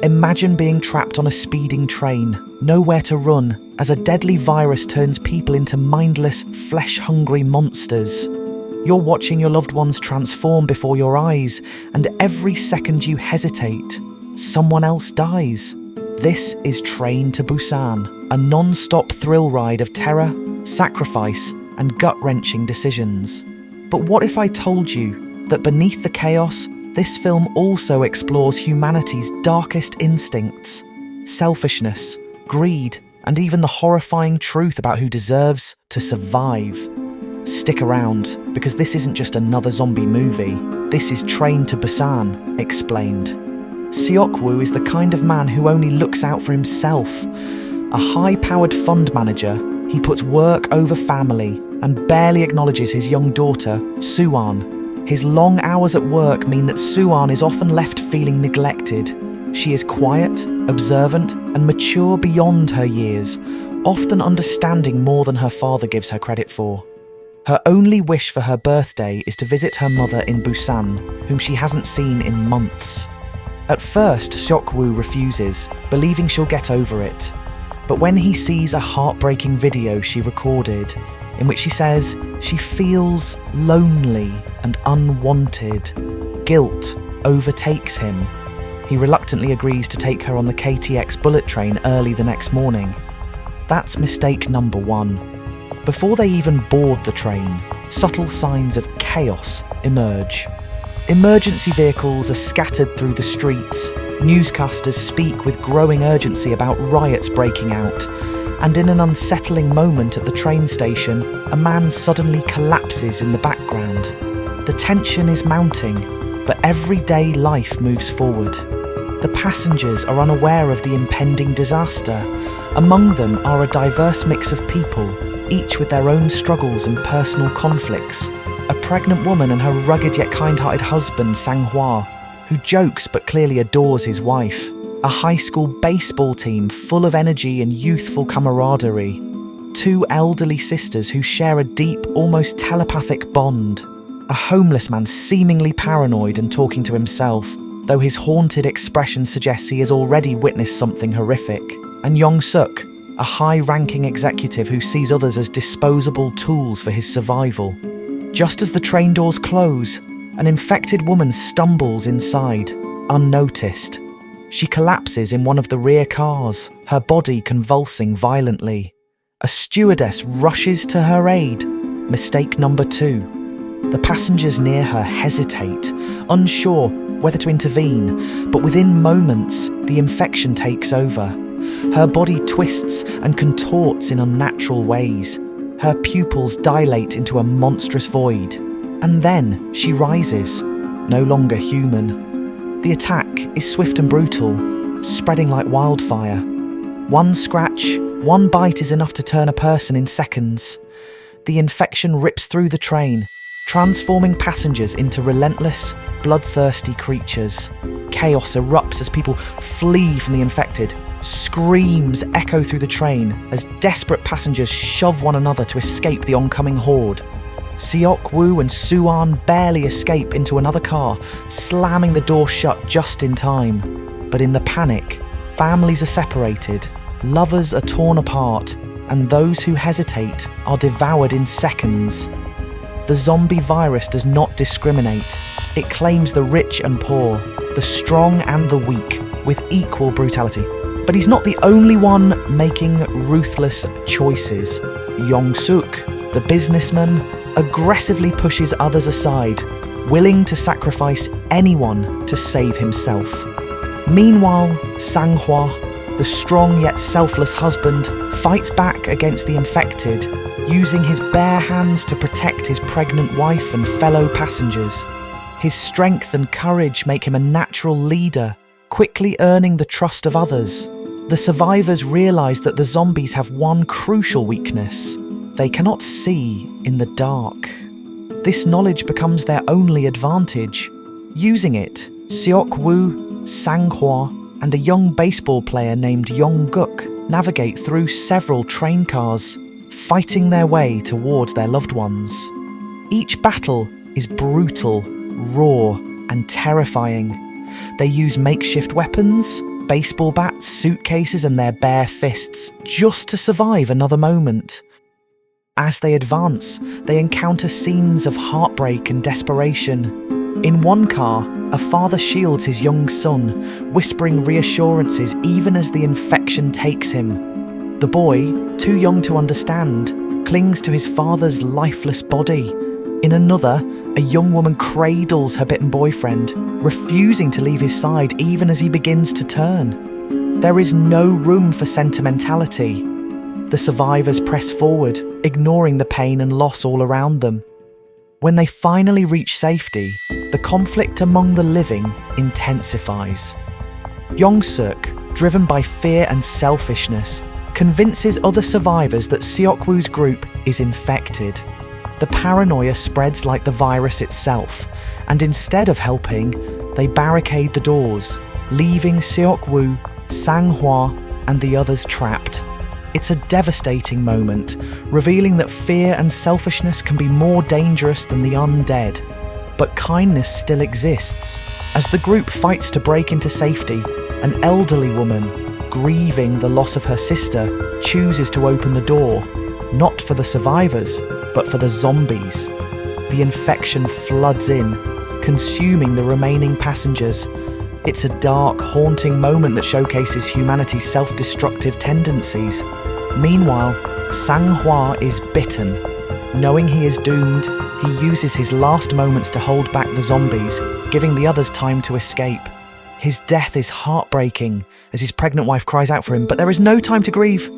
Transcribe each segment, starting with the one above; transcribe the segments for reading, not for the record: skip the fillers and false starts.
Imagine being trapped on a speeding train, nowhere to run, as a deadly virus turns people into mindless, flesh-hungry monsters. You're watching your loved ones transform before your eyes, and every second you hesitate, someone else dies. This is Train to Busan, a non-stop thrill ride of terror, sacrifice, and gut-wrenching decisions. But what if I told you that beneath the chaos, this film also explores humanity's darkest instincts, selfishness, greed, and even the horrifying truth about who deserves to survive? Stick around, because this isn't just another zombie movie. This is Train to Busan, explained. Seok-woo is the kind of man who only looks out for himself. A high-powered fund manager, he puts work over family and barely acknowledges his young daughter, Soo-an. His long hours at work mean that Soo-an is often left feeling neglected. She is quiet, observant, and mature beyond her years, often understanding more than her father gives her credit for. Her only wish for her birthday is to visit her mother in Busan, whom she hasn't seen in months. At first, Seok-woo refuses, believing she'll get over it. But when he sees a heartbreaking video she recorded, in which she says she feels lonely and unwanted, guilt overtakes him. He reluctantly agrees to take her on the KTX bullet train early the next morning. That's mistake number one. Before they even board the train, subtle signs of chaos emerge. Emergency vehicles are scattered through the streets, newscasters speak with growing urgency about riots breaking out, and in an unsettling moment at the train station, a man suddenly collapses in the background. The tension is mounting, but everyday life moves forward. The passengers are unaware of the impending disaster. Among them are a diverse mix of people, each with their own struggles and personal conflicts. A pregnant woman and her rugged yet kind-hearted husband, Sang-hwa, who jokes but clearly adores his wife. A high school baseball team full of energy and youthful camaraderie. Two elderly sisters who share a deep, almost telepathic bond. A homeless man seemingly paranoid and talking to himself, though his haunted expression suggests he has already witnessed something horrific. And Yong-suk, a high-ranking executive who sees others as disposable tools for his survival. Just as the train doors close, an infected woman stumbles inside, unnoticed. She collapses in one of the rear cars, her body convulsing violently. A stewardess rushes to her aid. Mistake number two. The passengers near her hesitate, unsure whether to intervene, but within moments, the infection takes over. Her body twists and contorts in unnatural ways. Her pupils dilate into a monstrous void. And then she rises, no longer human. The attack is swift and brutal, spreading like wildfire. One scratch, one bite is enough to turn a person in seconds. The infection rips through the train, transforming passengers into relentless, bloodthirsty creatures. Chaos erupts as people flee from the infected. Screams echo through the train as desperate passengers shove one another to escape the oncoming horde. Seok-woo and Soo-an barely escape into another car, slamming the door shut just in time. But in the panic, families are separated, lovers are torn apart, and those who hesitate are devoured in seconds. The zombie virus does not discriminate. It claims the rich and poor, the strong and the weak, with equal brutality. But he's not the only one making ruthless choices. Yong-suk, the businessman, aggressively pushes others aside, willing to sacrifice anyone to save himself. Meanwhile, Sang-hwa, the strong yet selfless husband, fights back against the infected, using his bare hands to protect his pregnant wife and fellow passengers. His strength and courage make him a natural leader, quickly earning the trust of others. The survivors realise that the zombies have one crucial weakness. They cannot see in the dark. This knowledge becomes their only advantage. Using it, Seok-woo, Sang-hwa, and a young baseball player named Yong-guk navigate through several train cars, fighting their way towards their loved ones. Each battle is brutal, raw, and terrifying. They use makeshift weapons, baseball bats, suitcases, and their bare fists just to survive another moment. As they advance, they encounter scenes of heartbreak and desperation. In one car, a father shields his young son, whispering reassurances even as the infection takes him. The boy, too young to understand, clings to his father's lifeless body. In another, a young woman cradles her bitten boyfriend, refusing to leave his side even as he begins to turn. There is no room for sentimentality. The survivors press forward, ignoring the pain and loss all around them. When they finally reach safety, the conflict among the living intensifies. Yong-suk, driven by fear and selfishness, convinces other survivors that Seok-woo's group is infected. The paranoia spreads like the virus itself, and instead of helping, they barricade the doors, leaving Seok-woo, Sang-hwa, and the others trapped. It's a devastating moment, revealing that fear and selfishness can be more dangerous than the undead. But kindness still exists. As the group fights to break into safety, an elderly woman, grieving the loss of her sister, chooses to open the door, not for the survivors, but for the zombies. The infection floods in, consuming the remaining passengers. It's a dark, haunting moment that showcases humanity's self-destructive tendencies. Meanwhile, Sang-hwa is bitten. Knowing he is doomed, he uses his last moments to hold back the zombies, giving the others time to escape. His death is heartbreaking as his pregnant wife cries out for him, but there is no time to grieve.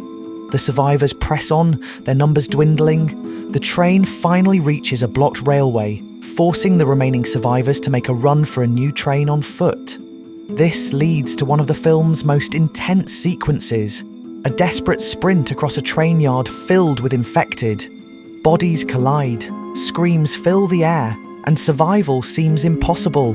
The survivors press on, their numbers dwindling. The train finally reaches a blocked railway, forcing the remaining survivors to make a run for a new train on foot. This leads to one of the film's most intense sequences, a desperate sprint across a train yard filled with infected. Bodies collide, screams fill the air, and survival seems impossible.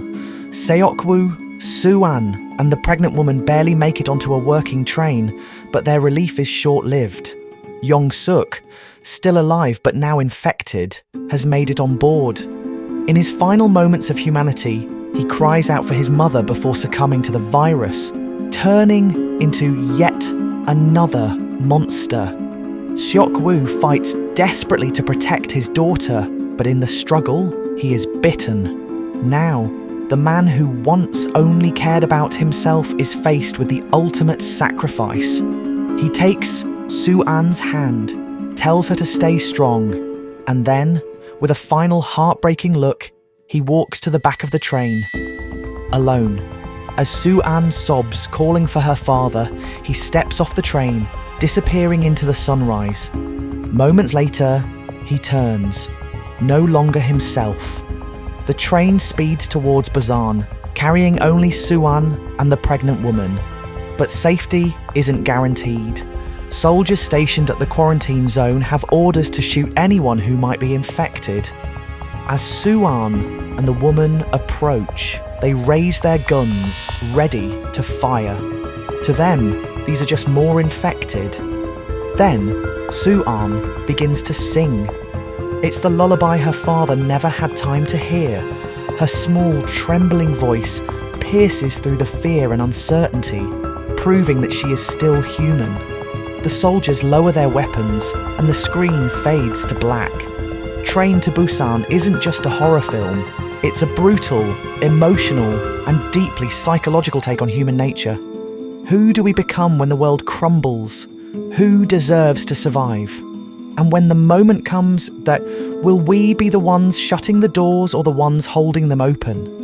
Seok-woo, Soo-an, and the pregnant woman barely make it onto a working train, but their relief is short-lived. Yong-suk, still alive but now infected, has made it on board. In his final moments of humanity, he cries out for his mother before succumbing to the virus, turning into yet another monster. Seok-woo fights desperately to protect his daughter, but in the struggle, he is bitten. Now, the man who once only cared about himself is faced with the ultimate sacrifice. He takes Soo-an's hand, tells her to stay strong, and then, with a final heartbreaking look, he walks to the back of the train, alone. As Soo-an sobs, calling for her father, he steps off the train, disappearing into the sunrise. Moments later, he turns, no longer himself. The train speeds towards Busan, carrying only Soo-an and the pregnant woman. But safety isn't guaranteed. Soldiers stationed at the quarantine zone have orders to shoot anyone who might be infected. As Soo-an and the woman approach, they raise their guns, ready to fire. To them, these are just more infected. Then, Soo-an begins to sing. It's the lullaby her father never had time to hear. Her small, trembling voice pierces through the fear and uncertainty, proving that she is still human. The soldiers lower their weapons, and the screen fades to black. Train to Busan isn't just a horror film. It's a brutal, emotional, and deeply psychological take on human nature. Who do we become when the world crumbles? Who deserves to survive? And when the moment comes that will we be the ones shutting the doors or the ones holding them open?